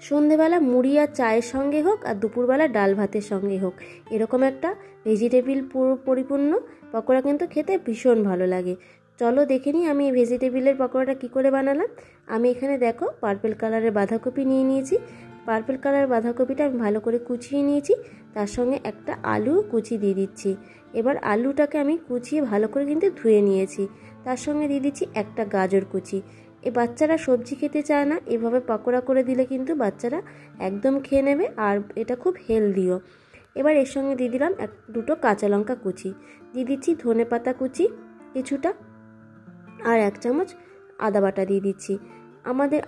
সন্ধেবেলা মুড়ি আর চায়ের সঙ্গে হোক আর দুপুরবেলা ডাল ভাতের সঙ্গে হোক, এরকম একটা ভেজিটেবিল পরিপূর্ণ পকোড়া কিন্তু খেতে ভীষণ ভালো লাগে। চলো দেখে নিই আমি এই ভেজিটেবিলের পকোড়াটা কী করে বানালাম। আমি এখানে দেখো পার্পল কালারের বাঁধাকপি নিয়ে নিয়েছি। পার্পল কালার বাঁধাকপিটা আমি ভালো করে কুচিয়ে নিয়েছি, তার সঙ্গে একটা আলু কুচি দিয়ে দিচ্ছি। এবার আলুটাকে আমি কুচিয়ে ভালো করে কিন্তু ধুয়ে নিয়েছি, তার সঙ্গে দিয়ে দিচ্ছি একটা গাজর কুচি। এই বাচ্চারা সবজি খেতে চায় না, এভাবে পকোড়া করে দিলে কিন্তু বাচ্চারা একদম খেয়ে নেবে, আর এটা খুব হেলদিও। এবার এর সঙ্গে দিয়ে দিলাম দুটো কাঁচা লঙ্কা কুচি, দিয়ে দিচ্ছি ধনে পাতা কুচি কিছুটা, আর 1 চামচ আদা বাটা দিয়ে দিচ্ছি।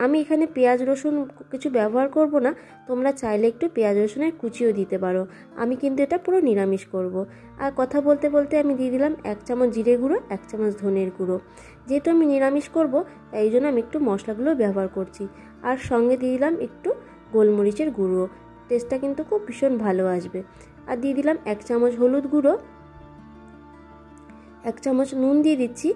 আমি এখানে পেঁয়াজ রসুন কিছু ব্যবহার করব না, তোমরা চাইলে একটু পেঁয়াজ রসুনের কুচিও দিতে পারো। আমি কিন্তু এটা পুরো নিরামিষ করব। আর কথা বলতে বলতে আমি দিয়ে দিলাম 1 চামচ জিরে গুঁড়ো, 1 চামচ ধনের গুঁড়ো। যেহেতু আমি নিরামিষ করব তাই জন্য আমি একটু মশলাগুলো ব্যবহার করছি। আর সঙ্গে দিয়ে দিলাম একটু গোলমরিচের গুঁড়ো, টেস্টটা কিন্তু খুব ভীষণ ভালো আসবে। আর দিয়ে দিলাম 1 চামচ হলুদ গুঁড়ো, 1 চামচ নুন দিয়ে দিচ্ছি,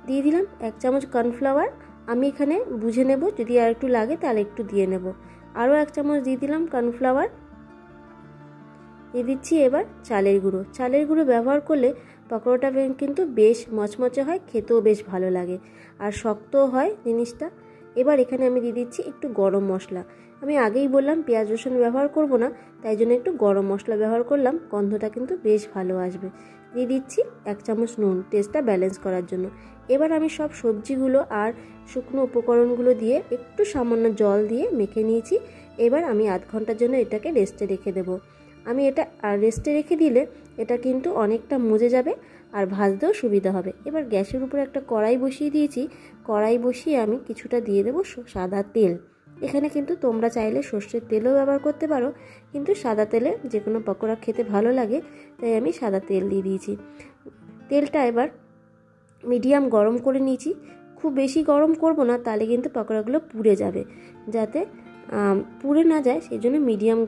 দিয়ে দিলাম 1 চামচ কর্নফ্লাওয়ার। আমি এখানে বুঝে নেব, যদি আর একটু লাগে তাহলে একটু দিয়ে নেব। আরও 1 চামচ দিয়ে দিলাম কর্নফ্লাওয়ার। দিয়ে দিচ্ছি এবার চালের গুঁড়ো। চালের গুঁড়ো ব্যবহার করলে পকোড়াটা কিন্তু বেশ মচমচে হয়, খেতেও বেশ ভালো লাগে, আর শক্তও হয় জিনিসটা। এবার এখানে আমি দিয়ে দিচ্ছি একটু গরম মশলা। আমি আগেই বললাম পেঁয়াজ রসুন ব্যবহার করব না, তাই জন্য একটু গরম মশলা ব্যবহার করলাম, গন্ধটা কিন্তু বেশ ভালো আসবে। দিয়ে দিচ্ছি 1 চামচ নুন, টেস্টটা ব্যালেন্স করার জন্য। এবার আমি সব সবজিগুলো আর শুকনো উপকরণগুলো দিয়ে একটু সামান্য জল দিয়ে মেখে নিয়েছি। এবার আমি আধ ঘন্টার জন্য এটাকে রেস্টে রেখে দেবো। আমি এটা রেস্টে রেখে দিলে এটা কিন্তু অনেকটা মজে যাবে আর ভাজতেও সুবিধা হবে। এবার গ্যাসের উপর একটা কড়াই বসিয়ে দিয়েছি। কড়াই বসিয়ে আমি কিছুটা দিয়ে দেবো সাদা তেল। এখানে কিন্তু তোমরা চাইলে সর্ষের তেলও ব্যবহার করতে পারো, কিন্তু সাদা তেলে যে কোনো পকোড়া খেতে ভালো লাগে, তাই আমি সাদা তেল দিয়ে দিয়েছি। তেলটা এবার মিডিয়াম গরম করে নিয়েছি। খুব বেশি গরম করব না, তাহলে কিন্তু পকোড়াগুলো পুড়ে যাবে। যাতে পুড়ে না যায় সেই জন্য মিডিয়াম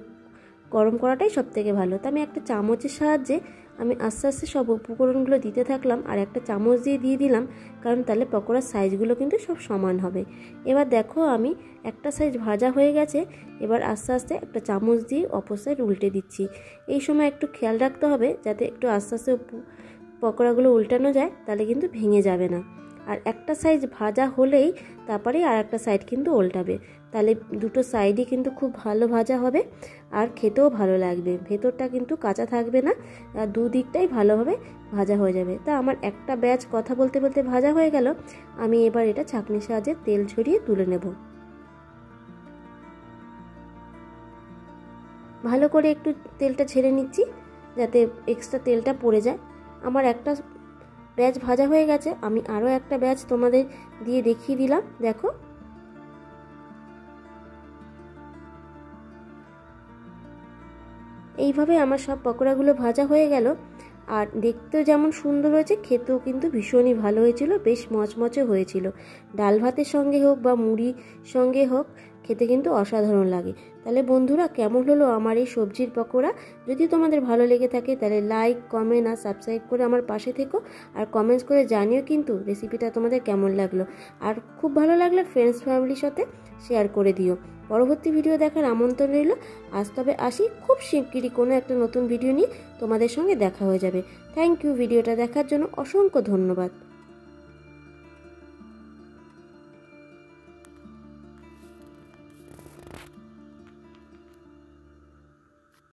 গরম করাটাই সবথেকে ভালো। তো আমি একটা চামচের সাহায্যে আমি আস্তে আস্তে সব উপকরণগুলো দিতে থাকলাম, আর একটা চামচ দিয়ে দিলাম, কারণ তাহলে পকোড়ার সাইজগুলো কিন্তু সব সমান হবে। এবার দেখো আমি একটা সাইজ ভাজা হয়ে গেছে। এবার আস্তে আস্তে একটা চামচ দিয়ে অপর সাইড উল্টে দিচ্ছি। এই সময় একটু খেয়াল রাখতে হবে যাতে একটু আস্তে আস্তে পকোড়াগুলো উল্টানো যায়, তাহলে কিন্তু ভেঙে যাবে না। আর একটা সাইজ ভাজা হলেই তারপরে আর একটা সাইড কিন্তু উল্টাবে, তাহলে দুটো সাইডই কিন্তু খুব ভালো ভাজা হবে আর খেতেও ভালো লাগবে। ভেতরটা কিন্তু কাঁচা থাকবে না, আর দুদিকটাই ভালোভাবে ভাজা হয়ে যাবে। তা আমার একটা ব্যাচ কথা বলতে বলতে ভাজা হয়ে গেল। আমি এবার এটা ছাঁকনির সাহায্যে তেল ঝরিয়ে তুলে নেব। ভালো করে একটু তেলটা ছেড়ে নিচ্ছি যাতে এক্সট্রা তেলটা পড়ে যায়। আমার একটা ব্যাচ ভাজা হয়ে গেছে, আমি আরও একটা ব্যাচ তোমাদের দিয়ে দেখিয়ে দিলাম। দেখো এইভাবে আমার সব পকোড়াগুলো ভাজা হয়ে গেল, আর দেখতেও যেমন সুন্দর হয়েছে, খেতেও কিন্তু ভীষণই ভালো হয়েছিল, বেশ মচমচে হয়েছিল। ডাল ভাতের সঙ্গে হোক বা মুড়ির সঙ্গে হোক, খেতে কিন্তু অসাধারণ লাগে। তাহলে বন্ধুরা, কেমন হলো আমার এই সবজির পকোড়া? যদি তোমাদের ভালো লেগে থাকে তাহলে লাইক, কমেন্ট আর সাবস্ক্রাইব করে আমার পাশে থেকো, আর কমেন্টস করে জানিও কিন্তু রেসিপিটা তোমাদের কেমন লাগলো। আর খুব ভালো লাগলে ফ্রেন্ডস ফ্যামিলির সাথে শেয়ার করে দিও। পরবর্তী ভিডিও দেখার আমন্ত্রণ রইল। আজ তবে আসি, খুব শিগগিরই কোনো একটা নতুন ভিডিও নিয়ে তোমাদের সঙ্গে দেখা হয়ে যাবে। থ্যাংক ইউ ভিডিওটা দেখার জন্য, অসংখ্য ধন্যবাদ।